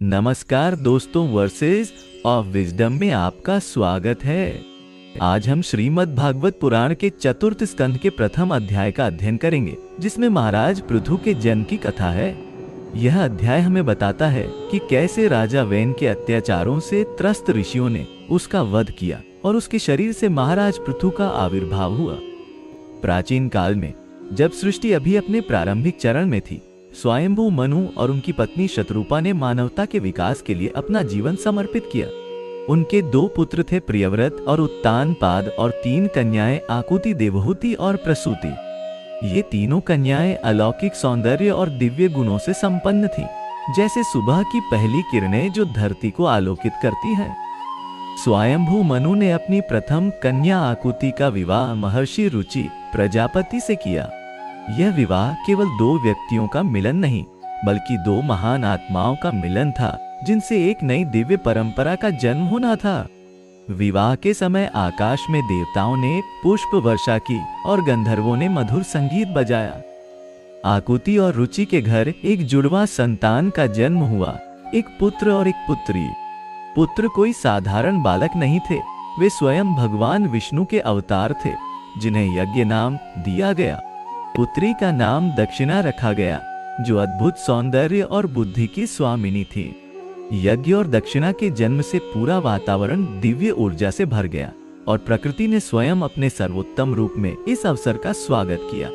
नमस्कार दोस्तों, versus of wisdom में आपका स्वागत है। आज हम श्रीमद् भागवत पुराण के चतुर्थ स्कंध के प्रथम अध्याय का अध्ययन करेंगे, जिसमें महाराज पृथु के जन्म की कथा है। यह अध्याय हमें बताता है कि कैसे राजा वेन के अत्याचारों से त्रस्त ऋषियों ने उसका वध किया और उसके शरीर से महाराज पृथु का आविर्भाव हुआ। प्राचीन काल में जब सृष्टि अभी अपने प्रारंभिक चरण में थी, स्वयंभू मनु और उनकी पत्नी शत्रुपा ने मानवता के विकास के लिए अपना जीवन समर्पित किया। उनके दो पुत्र थे, प्रियव्रत और उत्तानपाद, और 3 कन्याएं, आकुति, देवहूति और प्रसूति। ये तीनों कन्याएं अलौकिक सौंदर्य और दिव्य गुणों से संपन्न थीं, जैसे सुबह की पहली किरणें जो धरती को आलोकित करती हैं। स्वयंभू मनु ने अपनी प्रथम कन्या आकुति का विवाह महर्षि रुचि प्रजापति से किया। यह विवाह केवल 2 व्यक्तियों का मिलन नहीं, बल्कि 2 महान आत्माओं का मिलन था, जिनसे एक नई दिव्य परंपरा का जन्म होना था। विवाह के समय आकाश में देवताओं ने पुष्प वर्षा की और गंधर्वों ने मधुर संगीत बजाया। आकुति और रुचि के घर एक जुड़वा संतान का जन्म हुआ, एक पुत्र और एक पुत्री। पुत्र कोई साधारण बालक नहीं थे, वे स्वयं भगवान विष्णु के अवतार थे, जिन्हें यज्ञ नाम दिया गया। पुत्री का नाम दक्षिणा रखा गया, जो अद्भुत सौंदर्य और बुद्धि की स्वामिनी थी। यज्ञ और दक्षिणा के जन्म से पूरा वातावरण दिव्य ऊर्जा से भर गया और प्रकृति ने स्वयं अपने सर्वोत्तम रूप में इस अवसर का स्वागत किया।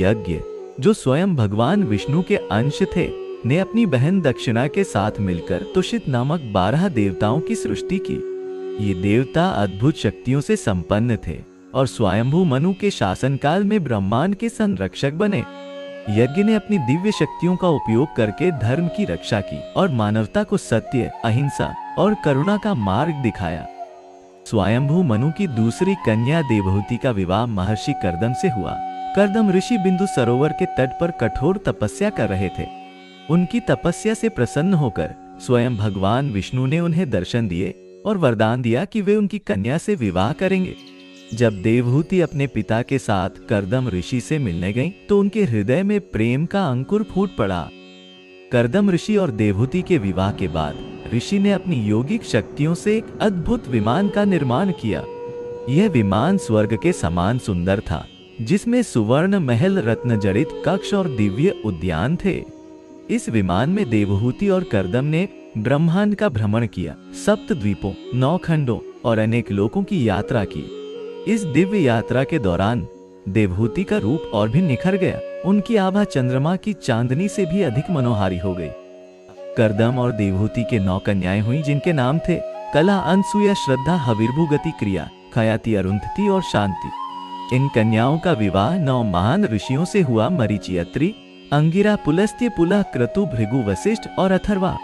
यज्ञ, जो स्वयं भगवान विष्णु के अंश थे, ने अपनी बहन दक्षिणा के साथ मिलकर तुषित नामक 12 देवताओं की सृष्टि की। ये देवता अद्भुत शक्तियों से संपन्न थे और स्वयंभू मनु के शासनकाल में ब्रह्मांड के संरक्षक बने। यज्ञ ने अपनी दिव्य शक्तियों का उपयोग करके धर्म की रक्षा की और मानवता को सत्य, अहिंसा और करुणा का मार्ग दिखाया। स्वयंभू मनु की दूसरी कन्या देवहूति का विवाह महर्षि कर्दम से हुआ। कर्दम ऋषि बिंदु सरोवर के तट पर कठोर तपस्या कर रहे थे। उनकी तपस्या से प्रसन्न होकर स्वयं भगवान विष्णु ने उन्हें दर्शन दिए और वरदान दिया कि वे उनकी कन्या से विवाह करेंगे। जब देवहूति अपने पिता के साथ कर्दम ऋषि से मिलने गईं, तो उनके हृदय में प्रेम का अंकुर फूट पड़ा। कर्दम ऋषि और देवहूति के विवाह के बाद ऋषि ने अपनी योगिक शक्तियों से एक अद्भुत विमान का निर्माण किया। यह विमान स्वर्ग के समान सुंदर था, जिसमें सुवर्ण महल, रत्न जड़ित कक्ष और दिव्य उद्यान थे। इस विमान में देवहूति और कर्दम ने ब्रह्मांड का भ्रमण किया, 7 द्वीपों, 9 खंडों और अनेक लोकों की यात्रा की। इस दिव्य यात्रा के दौरान देवहूति का रूप और भी निखर गया। उनकी आभा चंद्रमा की चांदनी से भी अधिक मनोहारी हो गई। कर्दम और देवहूति के 9 कन्याएं हुईं, जिनके नाम थे कला, अनसुया, श्रद्धा, हविर्भु, गति, क्रिया, खयाति, अरुंधति और शांति। इन कन्याओं का विवाह 9 महान ऋषियों से हुआ, मरीचि, अत्रि, अंगिरा, पुलस्त्य, पुलह, क्रतु, भृगु, वशिष्ठ और अथर्वा।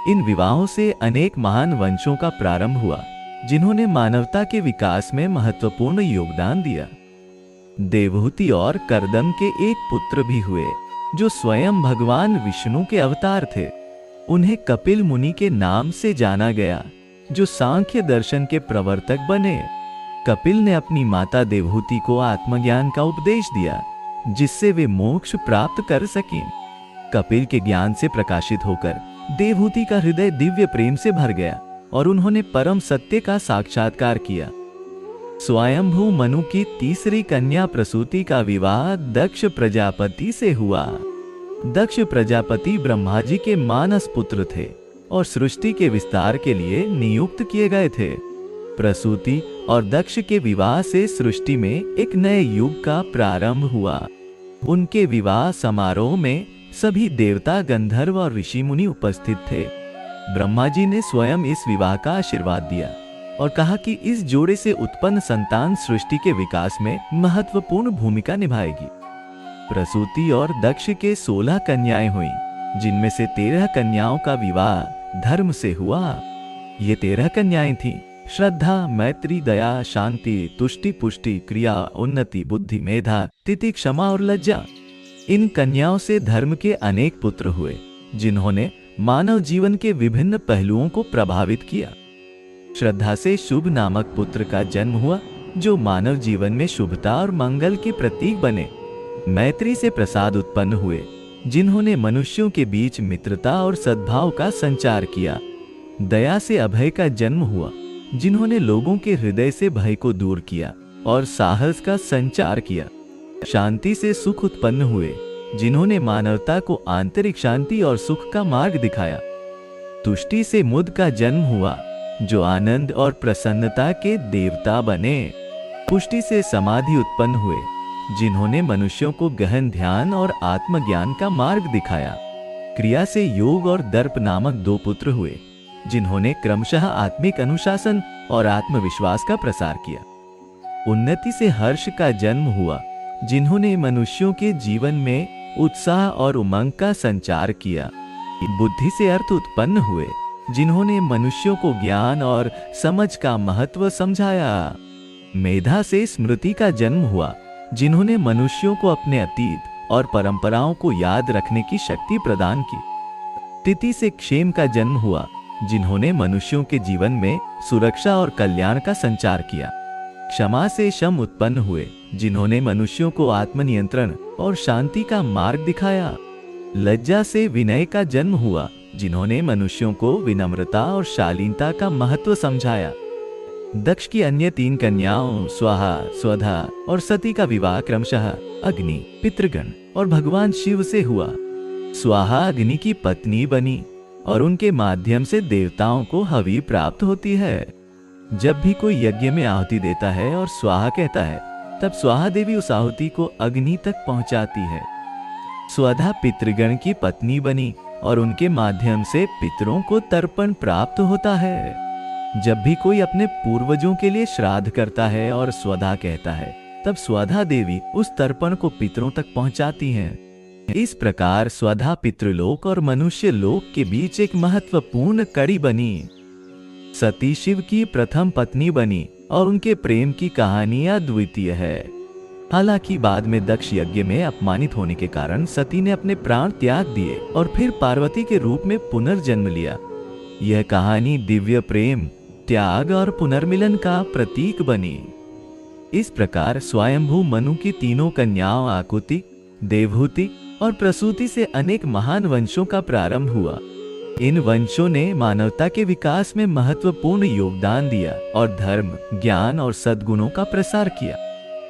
इन विवाहों से अनेक महान वंशों का प्रारंभ हुआ, जिन्होंने मानवता के विकास में महत्वपूर्ण योगदान दिया। देवहूति और कर्दम के एक पुत्र भी हुए, जो स्वयं भगवान विष्णु के अवतार थे। उन्हें कपिल मुनि के नाम से जाना गया, जो सांख्य दर्शन के प्रवर्तक बने। कपिल ने अपनी माता देवहूति को आत्मज्ञान का उपदेश दिया, जिससे वे मोक्ष प्राप्त कर सकें। कपिल के ज्ञान से प्रकाशित होकर देवहूति का हृदय दिव्य प्रेम से भर गया और उन्होंने परम सत्य का साक्षात्कार किया। स्वयंभू मनु की तीसरी कन्या प्रसूति का विवाह दक्ष प्रजापति से हुआ। दक्ष प्रजापति ब्रह्मा जी के मानस पुत्र थे और सृष्टि के विस्तार के लिए नियुक्त किए गए थे। प्रसूति और दक्ष के विवाह से सृष्टि में एक नए युग का प्रारंभ हुआ। उनके विवाह समारोह में सभी देवता, गंधर्व और ऋषि मुनि उपस्थित थे। ब्रह्मा जी ने स्वयं इस विवाह का आशीर्वाद दिया और कहा कि इस जोड़े से उत्पन्न संतान सृष्टि के विकास में महत्वपूर्ण भूमिका निभाएगी। प्रसूति और दक्ष के 16 कन्याएं हुईं, जिनमें से 13 कन्याओं का विवाह धर्म से हुआ। ये 13 कन्याएं थीं: श्रद्धा, मैत्री, दया, शांति, तुष्टि, पुष्टि, क्रिया, उन्नति, बुद्धि, मेधा, तिथि, क्षमा और लज्जा। इन कन्याओं से धर्म के अनेक पुत्र हुए, जिन्होंने मानव जीवन के विभिन्न पहलुओं को प्रभावित किया। श्रद्धा से शुभ नामक पुत्र का जन्म हुआ, जो मानव जीवन में शुभता और मंगल के प्रतीक बने। मैत्री से प्रसाद उत्पन्न हुए, जिन्होंने मनुष्यों के बीच मित्रता और सद्भाव का संचार किया। दया से अभय का जन्म हुआ, जिन्होंने लोगों के हृदय से भय को दूर किया और साहस का संचार किया। शांति से सुख उत्पन्न हुए, जिन्होंने मानवता को आंतरिक शांति और सुख का मार्ग दिखाया। तुष्टि से मुद का जन्म हुआ, जो आनंद और प्रसन्नता के देवता बने। पुष्टि से समाधि उत्पन्न हुए, जिन्होंने मनुष्यों को गहन ध्यान और आत्मज्ञान का मार्ग दिखाया। क्रिया से योग और दर्प नामक दो पुत्र हुए, जिन्होंने क्रमशः आत्मिक अनुशासन और आत्मविश्वास का प्रसार किया। उन्नति से हर्ष का जन्म हुआ, जिन्होंने मनुष्यों के जीवन में उत्साह और उमंग का संचार किया। बुद्धि से अर्थ उत्पन्न हुए, जिन्होंने मनुष्यों को ज्ञान और समझ का महत्व समझाया। मेधा से स्मृति का जन्म हुआ, जिन्होंने मनुष्यों को अपने अतीत और परंपराओं को याद रखने की शक्ति प्रदान की। तिथि से क्षेम का जन्म हुआ, जिन्होंने मनुष्यों के जीवन में सुरक्षा और कल्याण का संचार किया। क्षमा से शम उत्पन्न हुए, जिन्होंने मनुष्यों को आत्मनियंत्रण और शांति का मार्ग दिखाया। लज्जा से विनय का जन्म हुआ, जिन्होंने मनुष्यों को विनम्रता और शालीनता का महत्व समझाया। दक्ष की अन्य 3 कन्याओं स्वाहा, स्वधा और सती का विवाह क्रमशः अग्नि, पितृगण और भगवान शिव से हुआ। स्वाहा अग्नि की पत्नी बनी और उनके माध्यम से देवताओं को हवि प्राप्त होती है। जब भी कोई यज्ञ में आहुति देता है और स्वाहा कहता है, तब स्वाहा देवी उस आहुति को अग्नि तक पहुंचाती है। स्वधा पितृगण की पत्नी बनी और उनके माध्यम से पितरों को तर्पण प्राप्त होता है। जब भी कोई अपने पूर्वजों के लिए श्राद्ध करता है और स्वधा कहता है, तब स्वधा देवी उस तर्पण को पितरों तक पहुंचाती हैं। इस प्रकार स्वधा पितृलोक और मनुष्य लोक के बीच एक महत्वपूर्ण कड़ी बनी। सती शिव की प्रथम पत्नी बनी और उनके प्रेम की कहानी अद्वितीय है। हालांकि बाद में दक्ष यज्ञ में अपमानित होने के कारण सती ने अपने प्राण त्याग दिए और फिर पार्वती के रूप में पुनर्जन्म लिया। यह कहानी दिव्य प्रेम, त्याग और पुनर्मिलन का प्रतीक बनी। इस प्रकार स्वयंभू मनु की तीनों कन्याओं आकुति, देवहूति और प्रसूति से अनेक महान वंशों का प्रारंभ हुआ। इन वंशों ने मानवता के विकास में महत्वपूर्ण योगदान दिया और धर्म, ज्ञान और सद्गुणों का प्रसार किया।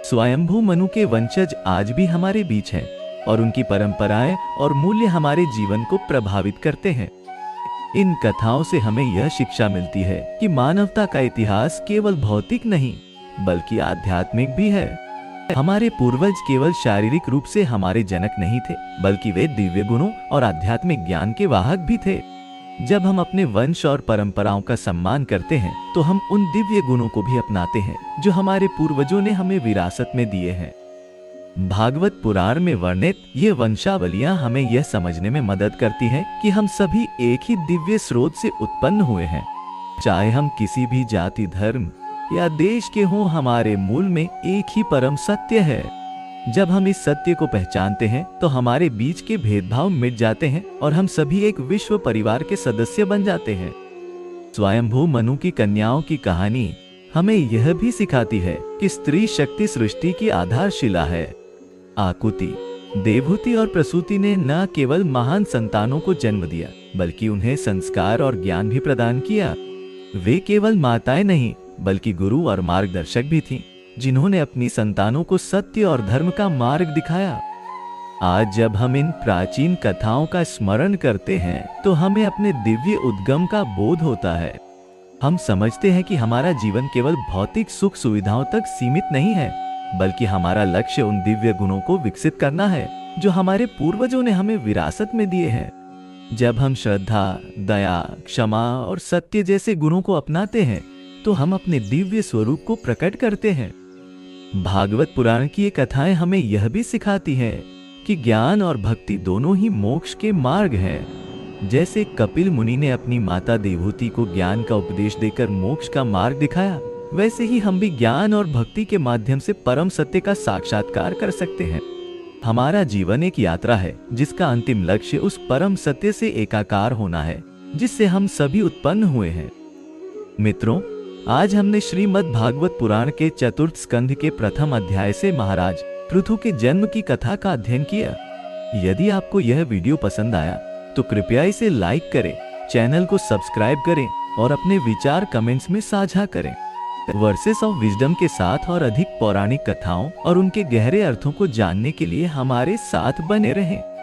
स्वयंभू मनु के वंशज आज भी हमारे बीच हैं और उनकी परंपराएं और मूल्य हमारे जीवन को प्रभावित करते हैं। इन कथाओं से हमें यह शिक्षा मिलती है कि मानवता का इतिहास केवल भौतिक नहीं बल्कि आध्यात्मिक भी है। हमारे पूर्वज केवल शारीरिक रूप से हमारे जनक नहीं थे, बल्कि वे दिव्य गुणों और आध्यात्मिक ज्ञान के वाहक भी थे। जब हम अपने वंश और परंपराओं का सम्मान करते हैं, तो हम उन दिव्य गुणों को भी अपनाते हैं जो हमारे पूर्वजों ने हमें विरासत में दिए हैं। भागवत पुराण में वर्णित ये वंशावलियां हमें यह समझने में मदद करती हैं कि हम सभी एक ही दिव्य स्रोत से उत्पन्न हुए हैं। चाहे हम किसी भी जाति, धर्म या देश के हों, हमारे मूल में एक ही परम सत्य है। जब हम इस सत्य को पहचानते हैं तो हमारे बीच के भेदभाव मिट जाते हैं और हम सभी एक विश्व परिवार के सदस्य बन जाते हैं। स्वयंभू मनु की कन्याओं की कहानी हमें यह भी सिखाती है कि स्त्री शक्ति सृष्टि की आधारशिला है। आकुति, देवहूति और प्रसूति ने न केवल महान संतानों को जन्म दिया, बल्कि उन्हें संस्कार और ज्ञान भी प्रदान किया। वे केवल माताएं नहीं, बल्कि गुरु और मार्गदर्शक भी थीं, जिन्होंने अपनी संतानों को सत्य और धर्म का मार्ग दिखाया। आज जब हम इन प्राचीन कथाओं का स्मरण करते हैं, तो हमें अपने दिव्य उद्गम का बोध होता है। हम समझते हैं कि हमारा जीवन केवल भौतिक सुख सुविधाओं तक सीमित नहीं है, बल्कि हमारा लक्ष्य उन दिव्य गुणों को विकसित करना है जो हमारे पूर्वजों ने हमें विरासत में दिए हैं। जब हम श्रद्धा, दया, क्षमा और सत्य जैसे गुणों को अपनाते हैं, तो हम अपने दिव्य स्वरूप को प्रकट करते हैं। भागवत पुराण की ये कथाएं हमें यह भी सिखाती हैं कि ज्ञान और भक्ति दोनों ही मोक्ष के मार्ग हैं। जैसे कपिल मुनि ने अपनी माता देवहूति को ज्ञान का उपदेश देकर मोक्ष का मार्ग दिखाया, वैसे ही हम भी ज्ञान और भक्ति के माध्यम से परम सत्य का साक्षात्कार कर सकते हैं। हमारा जीवन एक यात्रा है जिसका अंतिम लक्ष्य उस परम सत्य से एकाकार होना है जिससे हम सभी उत्पन्न हुए हैं। मित्रों, आज हमने श्रीमद् भागवत पुराण के चतुर्थ स्कंध के प्रथम अध्याय से महाराज पृथु के जन्म की कथा का अध्ययन किया। यदि आपको यह वीडियो पसंद आया तो कृपया इसे लाइक करें, चैनल को सब्सक्राइब करें और अपने विचार कमेंट्स में साझा करें। वर्सेस ऑफ विजडम के साथ और अधिक पौराणिक कथाओं और उनके गहरे अर्थों को जानने के लिए हमारे साथ बने रहें।